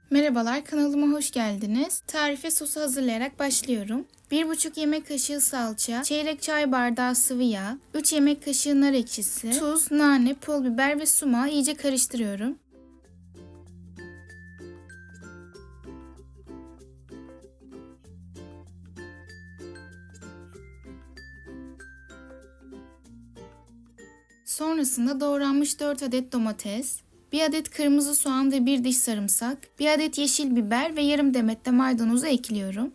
Merhabalar, kanalıma hoş geldiniz. Tarife sosu hazırlayarak başlıyorum. 1,5 yemek kaşığı salça, çeyrek çay bardağı sıvı yağ, 3 yemek kaşığı nar ekşisi, tuz, nane, pulbiber ve sumağı iyice karıştırıyorum. Sonrasında doğranmış 4 adet domates, 1 adet kırmızı soğan ve 1 diş sarımsak, 1 adet yeşil biber ve yarım demet de maydanozu ekliyorum.